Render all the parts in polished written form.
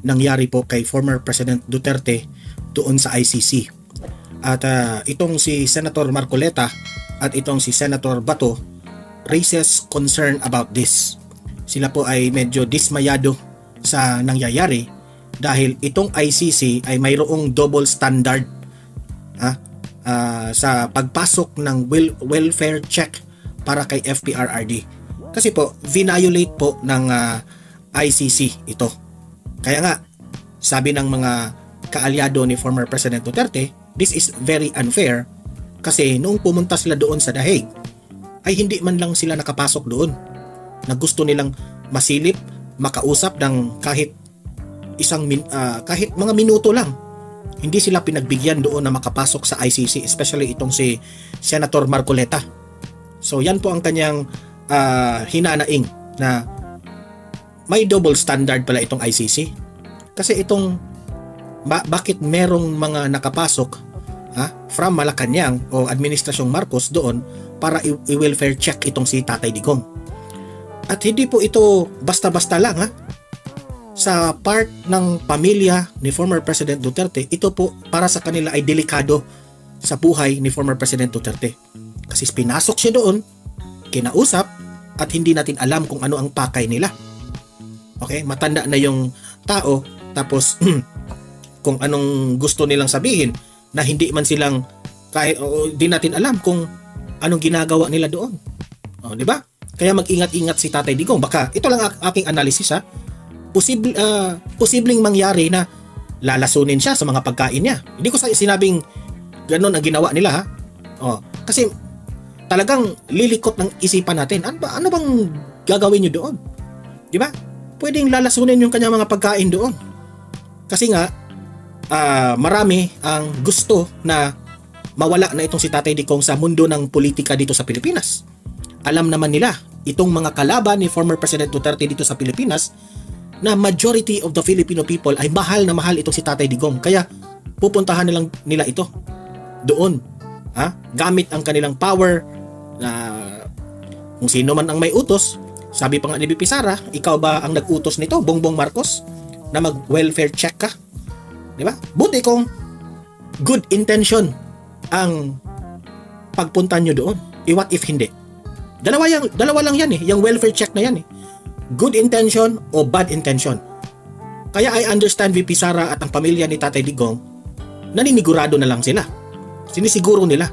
nangyari po kay former President Duterte doon sa ICC. At itong si Senator Marcoleta at itong si Senator Bato raises concern about this. Sila po ay medyo dismayado sa nangyayari dahil itong ICC ay mayroong double standard sa pagpasok ng welfare check para kay FPRRD. Kasi po, violate po ng ICC ito. Kaya nga, sabi ng mga kaalyado ni former President Duterte, this is very unfair kasi noong pumunta sila doon sa The Hague, ay hindi man lang sila nakapasok doon na gusto nilang masilip, makausap ng kahit kahit mga minuto lang. Hindi sila pinagbigyan doon na makapasok sa ICC, especially itong si Senator Marcoleta. So yan po ang kanyang hinanaing na may double standard pala itong ICC. Kasi itong bakit merong mga nakapasok from Malacanang o Administrasyong Marcos doon para i-welfare check itong si Tatay Digong. At hindi po ito basta-basta lang sa part ng pamilya ni former President Duterte, ito po para sa kanila ay delikado sa buhay ni former President Duterte. Kasi pinasok siya doon, kinausap, at hindi natin alam kung ano ang pakay nila. Okay, matanda na yung tao, tapos kung anong gusto nilang sabihin na hindi man silang kahit di natin alam kung anong ginagawa nila doon. Di ba? Kaya mag-ingat-ingat si Tatay Digong. Baka ito lang aking analysis posibleng mangyari na lalasunin siya sa mga pagkain niya. Hindi ko sinabing ganun ang ginawa nila kasi talagang lilikot ng isipan natin. Ano bang gagawin niyo doon? Di ba? Pwedeng lalasunin yung kanyang mga pagkain doon. Kasi nga marami ang gusto na mawala na itong si Tatay Digong sa mundo ng politika dito sa Pilipinas. Alam naman nila, itong mga kalaban ni former President Duterte dito sa Pilipinas, na majority of the Filipino people ay mahal na mahal itong si Tatay Digong. Kaya pupuntahan na lang nila ito doon. Gamit ang kanilang power na kung sino man ang may utos. Sabi pa nga ni BP Sara, ikaw ba ang nag-utos nito, Bongbong Marcos, na mag-welfare check ka? Di ba? Buti kung good intention ang pagpunta nyo doon. What if hindi? Dalawa lang yan yung welfare check na yan good intention o bad intention. Kaya I understand VP Sara at ang pamilya ni Tatay Digong, naninigurado na lang sila. Sinisiguro nila.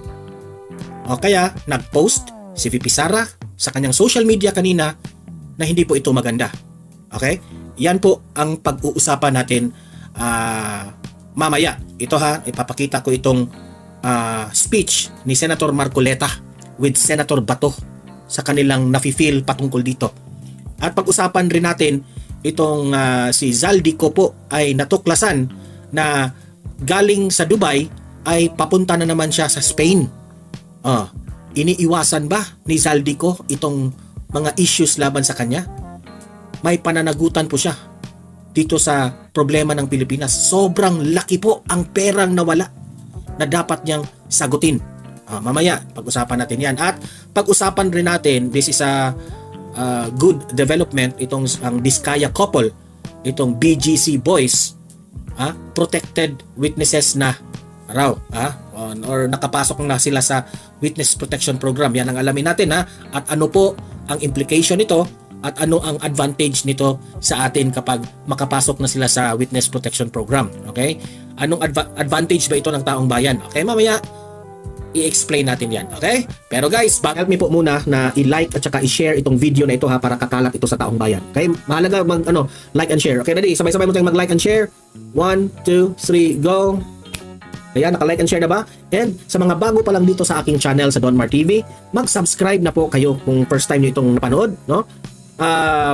Kaya nag-post si VP Sara sa kanyang social media kanina na hindi po ito maganda. Okay? Yan po ang pag-uusapan natin mamaya. Ito ipapakita ko itong speech ni Senator Marcoleta with Senator Bato sa kanilang nafi-feel patungkol dito. At pag-usapan rin natin itong si Zaldico po ay natuklasan na galing sa Dubai ay papunta na naman siya sa Spain. Iniiwasan ba ni Zaldico itong mga issues laban sa kanya? May pananagutan po siya dito sa problema ng Pilipinas. Sobrang laki po ang perang nawala na dapat niyang sagutin. Mamaya pag-usapan natin yan. At pag-usapan rin natin, this is a good development, itong ang Diskaya couple, itong BGC boys, protected witnesses na raw, or nakapasok na sila sa witness protection program. Yan ang alamin natin at ano po ang implication nito at ano ang advantage nito sa atin kapag makapasok na sila sa witness protection program. Okay? Anong advantage ba ito ng taong bayan? Okay, mamaya i-explain natin yan. Okay? Pero guys, help me po muna na i-like at saka i-share itong video na ito para kakalat ito sa taong bayan. Okay? Mahalaga like and share. Okay, ready? Sabay-sabay mo tayong mag-like and share. 1, 2, 3, go! Ayan, naka-like and share na ba? And sa mga bago pa lang dito sa aking channel sa Donmar TV, mag-subscribe na po kayo kung first time nyo itong napanood, no?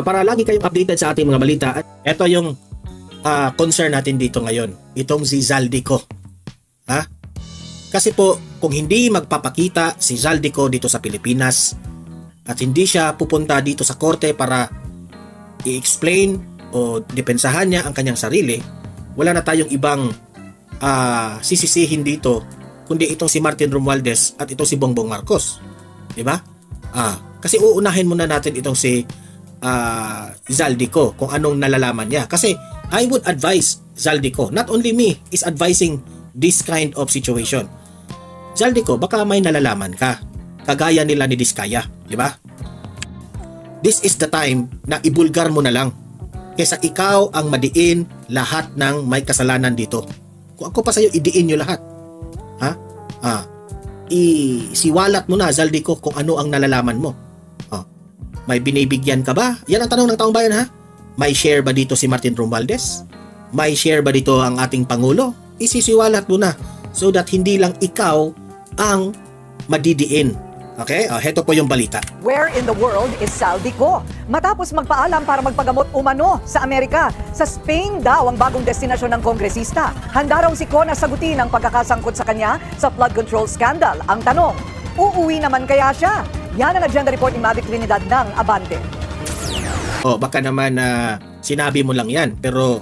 Para lagi kayong updated sa ating mga balita. At ito yung concern natin dito ngayon. Itong si Zaldico. Kasi po, kung hindi magpapakita si Zaldico dito sa Pilipinas at hindi siya pupunta dito sa korte para i-explain o depensahan niya ang kanyang sarili, wala na tayong ibang sisisihin dito kundi itong si Martin Romualdez at itong si Bongbong Marcos. Diba? Kasi uunahin muna natin itong si Zaldico kung anong nalalaman niya. Kasi I would advise Zaldico, not only me is advising this kind of situation. Zaldico, baka may nalalaman ka. Kagaya nila ni Diskaya, di ba? This is the time na ibulgar mo na lang. Kesa ikaw ang madiin lahat ng may kasalanan dito. Kung ako pa sa'yo, idiin nyo lahat. Ha? Isiwalat mo na, Zaldico, kung ano ang nalalaman mo. May binibigyan ka ba? Yan ang tanong ng taong bayan, ha? May share ba dito si Martin Romualdez? May share ba dito ang ating Pangulo? Isisiwalat mo na so that hindi lang ikaw ang madidiin. Okay? Heto po yung balita. Where in the world is Zaldico? Matapos magpaalam para magpagamot umano sa Amerika, sa Spain daw ang bagong destinasyon ng kongresista. Handa raw si Ko na sagutin ang pagkakasangkot sa kanya sa flood control scandal. Ang tanong, uuwi naman kaya siya? Yan ang agenda report ni Mavic Trinidad ng Abante. Baka naman sinabi mo lang yan, pero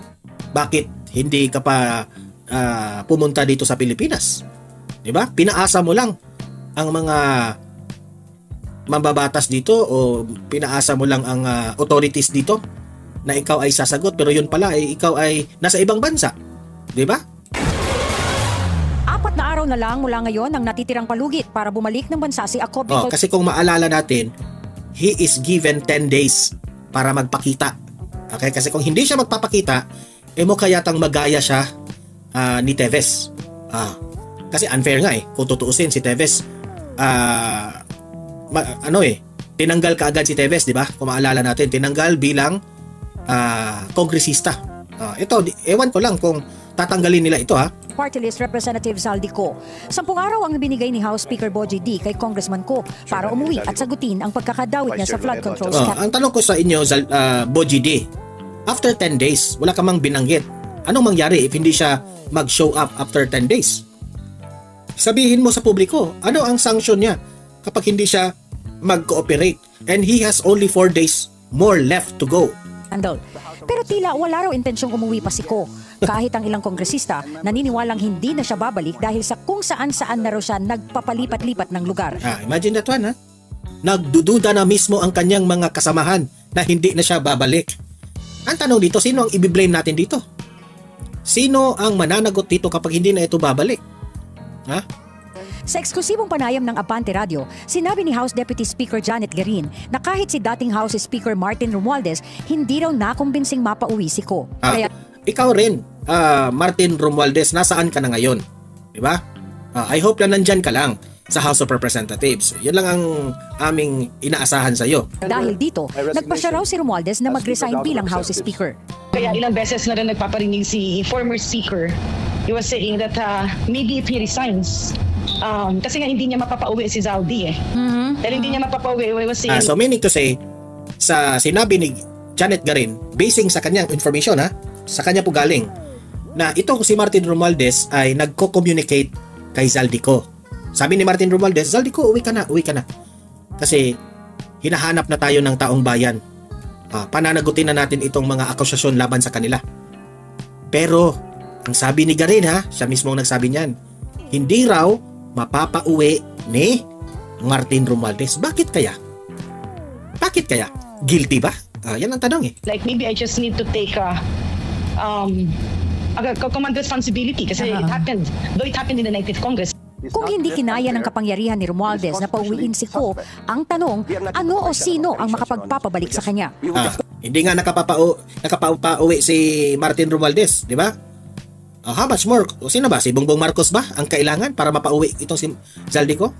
bakit hindi ka pa pumunta dito sa Pilipinas? 'Di ba? Pinaasa mo lang ang mga mambabatas dito o pinaasa mo lang ang authorities dito na ikaw ay sasagot, pero yun pala ay ikaw ay nasa ibang bansa. 'Di ba? 4 na araw na lang mula ngayon ang natitirang palugit para bumalik ng bansa si Ako. Kasi kung maalala natin, he is given 10 days para magpakita. Okay? Kasi kung hindi siya magpapakita, mukha yatang magaya siya ni Teves. Kasi unfair nga kung tutuusin si Teves. Tinanggal kaagad si Teves, di ba? Kung maalala natin, tinanggal bilang kongresista. Ito, ewan ko lang kung tatanggalin nila ito, ha? Party List Representative Zaldico. 10 araw ang binigay ni House Speaker Bogie D kay Congressman Ko para umuwi at sagutin ang pagkakadawit niya sa flood control scandal. Ang tanong ko sa inyo, Bogie D, after 10 days, wala ka mang binanggit. Anong mangyari if hindi siya mag-show up after 10 days? Sabihin mo sa publiko, ano ang sanction niya kapag hindi siya mag-cooperate? And he has only 4 days more left to go. Pero tila wala raw intensyong umuwi pa si Ko. Kahit ang ilang kongresista naniniwalang hindi na siya babalik dahil sa kung saan-saan na raw siya nagpapalipat-lipat ng lugar. Imagine that one, ha? Nagdududa na mismo ang kanyang mga kasamahan na hindi na siya babalik. Ang tanong dito, sino ang i-blame natin dito? Sino ang mananagot dito kapag hindi na ito babalik? Sa eksklusibong panayam ng Abante Radio, sinabi ni House Deputy Speaker Janet Garin na kahit si dating House Speaker Martin Romualdez, hindi raw nakumbinsing mapauwi si Ko. Kaya ikaw rin, Martin Romualdez, nasaan ka na ngayon? Diba? I hope na nandyan ka lang sa House of Representatives. Yun lang ang aming inaasahan sa iyo. Dahil dito, nagpasya raw si Romualdez na mag-resign bilang House Speaker. Kaya ilang beses na rin nagpaparinig si former Speaker. He was saying that maybe if he resigns, kasi nga hindi niya mapapauwi si Zaldi Dahil hindi niya mapapauwi, he was saying... So meaning to say, sa sinabi ni Janet Garin, basing sa kanyang information, sa kanya po galing, na ito si Martin Romualdez ay nagko-communicate kay Zaldico. Sabi ni Martin Romualdez, Zaldico, uwi ka na. Kasi hinahanap na tayo ng taong bayan. Pananagutin na natin itong mga akusasyon laban sa kanila. Pero, ang sabi ni Garin, siya mismo ang nagsabi niyan, hindi raw mapapauwi ni Martin Romualdez. Bakit kaya? Guilty ba? Yan ang tanong Like maybe I just need to take command responsibility kasi it happened in the 19th Congress. Kung hindi kinaya ng kapangyarihan ni Romualdez na pauwiin si Ko, ang tanong, ano o sino ang makapagpapabalik sa kanya? Hindi nga nakapauwi si Martin Romualdez, di ba? How much more? Sino ba? Si Bongbong Marcos ba ang kailangan para mapauwi itong si Zaldico?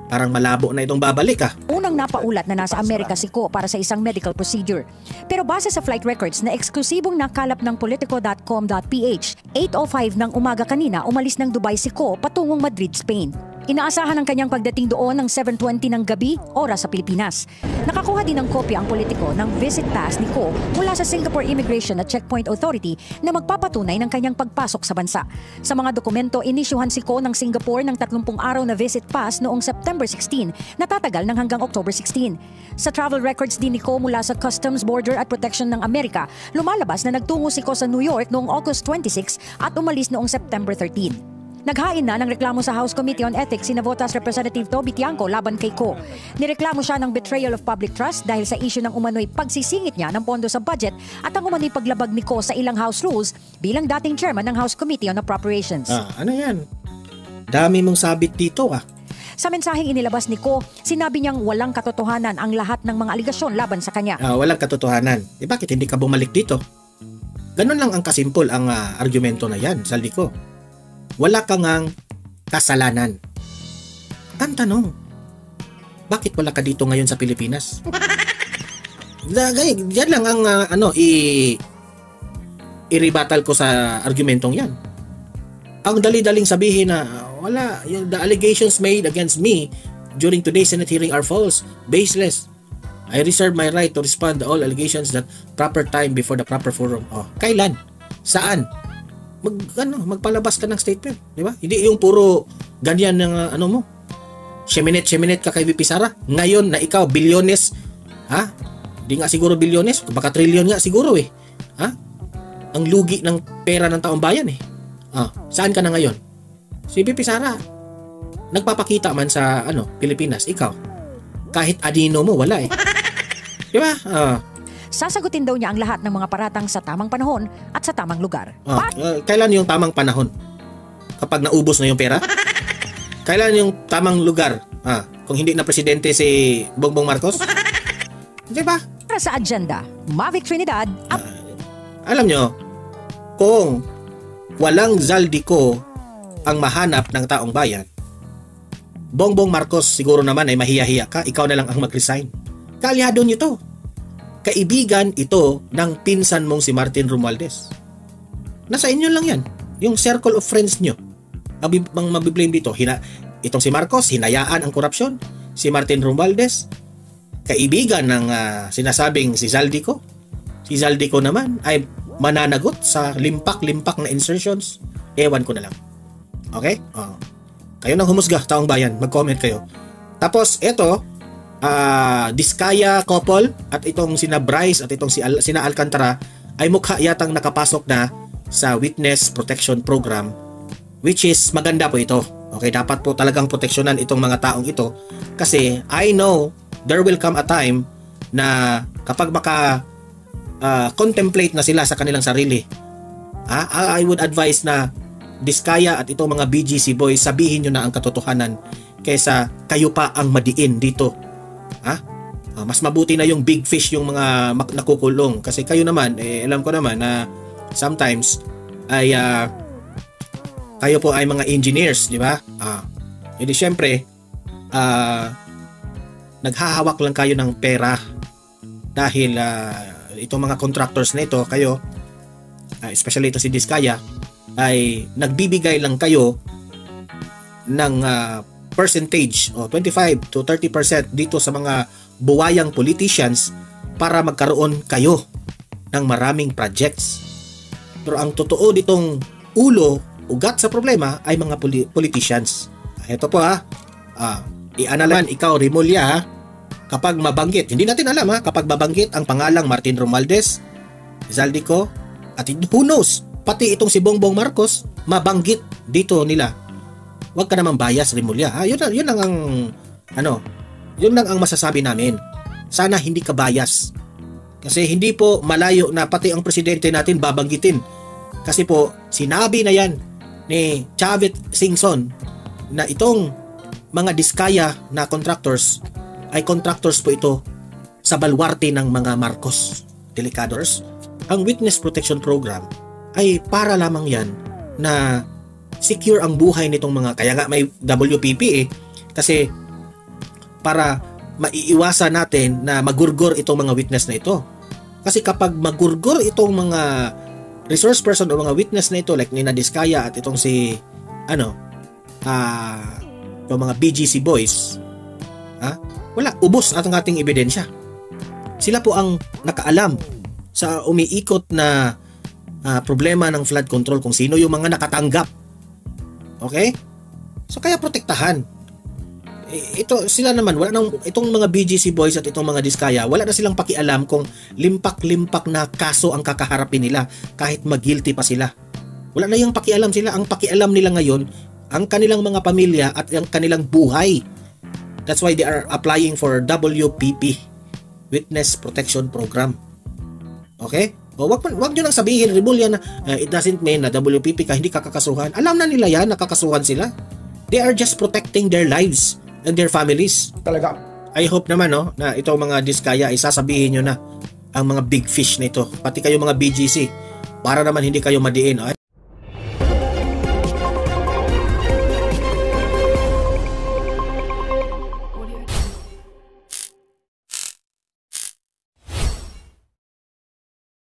Parang malabo na itong babalik Unang napaulat na nasa Amerika si Ko para sa isang medical procedure. Pero base sa flight records na eksklusibong nakalap ng politico.com.ph, 8:05 ng umaga kanina umalis ng Dubai si Ko patungong Madrid, Spain. Inaasahan ang kanyang pagdating doon ng 7:20 ng gabi, oras sa Pilipinas. Nakakuha din ng kopya ang Politico ng visit pass ni Ko mula sa Singapore Immigration at Checkpoint Authority na magpapatunay ng kanyang pagpasok sa bansa. Sa mga dokumento, inisyuhan si Ko ng Singapore ng 30 araw na visit pass noong September 16 na tatagal ng hanggang October 16. Sa travel records din ni Ko mula sa Customs, Border at Protection ng Amerika, lumalabas na nagtungo si Ko sa New York noong August 26 at umalis noong September 13. Naghain na ng reklamo sa House Committee on Ethics si Navotas Representative Toby Tiangco laban kay Ko. Nireklamo siya ng betrayal of public trust dahil sa issue ng umano'y pagsisingit niya ng pondo sa budget at ang umano'y paglabag ni Ko sa ilang House rules bilang dating chairman ng House Committee on Appropriations. Ano yan? Dami mong sabit dito Sa mensaheng inilabas ni Ko, sinabi niyang walang katotohanan ang lahat ng mga aligasyon laban sa kanya. Walang katotohanan. Bakit hindi ka bumalik dito? Ganun lang ang kasimpol ang argumento na yan, Zaldi ko. Wala kang ang kasalanan. Ang tanong, bakit wala ka dito ngayon sa Pilipinas? Yan lang ang i-rebuttal ko sa argumentong yan. Ang dali-daling sabihin na wala, the allegations made against me during today's Senate hearing are false, baseless. I reserve my right to respond to all allegations that proper time before the proper forum. Kailan? Saan? Magpalabas ka ng statement, di ba? Hindi yung puro ganyan ng mo. Sheminate ka kay VP Sara. Ngayon na ikaw bilyones, Hindi nga siguro bilyones, baka trilyon nga siguro Ang lugi ng pera ng taong bayan Saan ka na ngayon? Si VP Sara nagpapakita man sa Pilipinas, ikaw. Kahit anino mo wala Di ba? Sasagutin daw niya ang lahat ng mga paratang sa tamang panahon at sa tamang lugar. Kailan yung tamang panahon? Kapag naubos na yung pera? Kailan yung tamang lugar? Kung hindi na presidente si Bongbong Marcos? Di ba? Para sa agenda, Mavic Trinidad. Alam nyo, kung walang Zaldi ko ang mahanap ng taong bayan, Bongbong Marcos siguro naman ay mahiya-hiya ka, ikaw na lang ang mag-resign. Kaalyado nyo to. Kaibigan ito ng pinsan mong si Martin Romualdez. Nasa inyo lang yan. Yung circle of friends nyo. Ang mabiblame dito, itong si Marcos, hinayaan ang korupsyon. Si Martin Romualdez, kaibigan ng sinasabing si Zaldico. Si Zaldico naman ay mananagot sa limpak-limpak na insertions. Ewan ko na lang. Okay? Kayo nang humusga, taong bayan. Mag-comment kayo. Tapos, eto, Diskaya couple at itong sina Bryce at itong sina Alcantara ay mukha yatang nakapasok na sa Witness Protection Program, which is maganda po ito. Okay, dapat po talagang proteksyonan itong mga taong ito kasi I know there will come a time na kapag contemplate na sila sa kanilang sarili, I would advise na Diskaya at itong mga BGC boys, sabihin nyo na ang katotohanan kaysa kayo pa ang madiin dito. Mas mabuti na yung big fish yung mga nakukulong kasi kayo naman alam ko naman na sometimes ay kayo po ay mga engineers, di ba? Hindi syempre naghahawak lang kayo ng pera dahil itong mga contractors na ito, kayo especially ito si Diskaya, ay nagbibigay lang kayo ng percentage 25 to 30% dito sa mga buwayang politicians para magkaroon kayo ng maraming projects. Pero ang totoo ditong ugat sa problema ay mga politicians. Ito po i-analan ikaw Rimulya kapag mabanggit, hindi natin alam kapag mabanggit ang pangalang Martin Romualdez, Zaldico at who knows, pati itong si Bongbong Marcos mabanggit dito nila. Huwag ka naman bias, Rimulya. Yun lang ang masasabi namin. Sana hindi ka bias. Kasi hindi po malayo na pati ang presidente natin babanggitin. Kasi po, sinabi na yan ni Chavit Singson na itong mga Diskaya na contractors ay contractors po ito sa balwarte ng mga Marcos Delicadors. Ang Witness Protection Program ay para lamang yan na secure ang buhay nitong mga, kaya nga may WPP kasi para maiiwasan natin na magurgor itong mga witness na ito. Kasi kapag magurgor itong mga resource person o mga witness na ito like Nina Diskaya at itong si yung mga BGC boys, wala, ubos at ang ating ebidensya. Sila po ang nakaalam sa umiikot na problema ng flood control, kung sino yung mga nakatanggap. Okay? So kaya protektahan. Ito sila naman, itong mga BGC boys at itong mga Diskaya, wala na silang pakialam kung limpak-limpak na kaso ang kakaharapin nila kahit mag-guilty pa sila. Wala na yung pakialam sila. Ang pakialam nila ngayon ang kanilang mga pamilya at ang kanilang buhay. That's why they are applying for WPP, Witness Protection Program. Okay? O wag nyo nang sabihin, Rebullion, na it doesn't mean na WPP ka, hindi ka kakasuhan. Alam na nila yan, nakakasuhan sila. They are just protecting their lives and their families. Talaga. I hope naman na itong mga Diskaya ay sasabihin nyo na ang mga big fish na ito, pati kayo mga BGC, para naman hindi kayo madiin.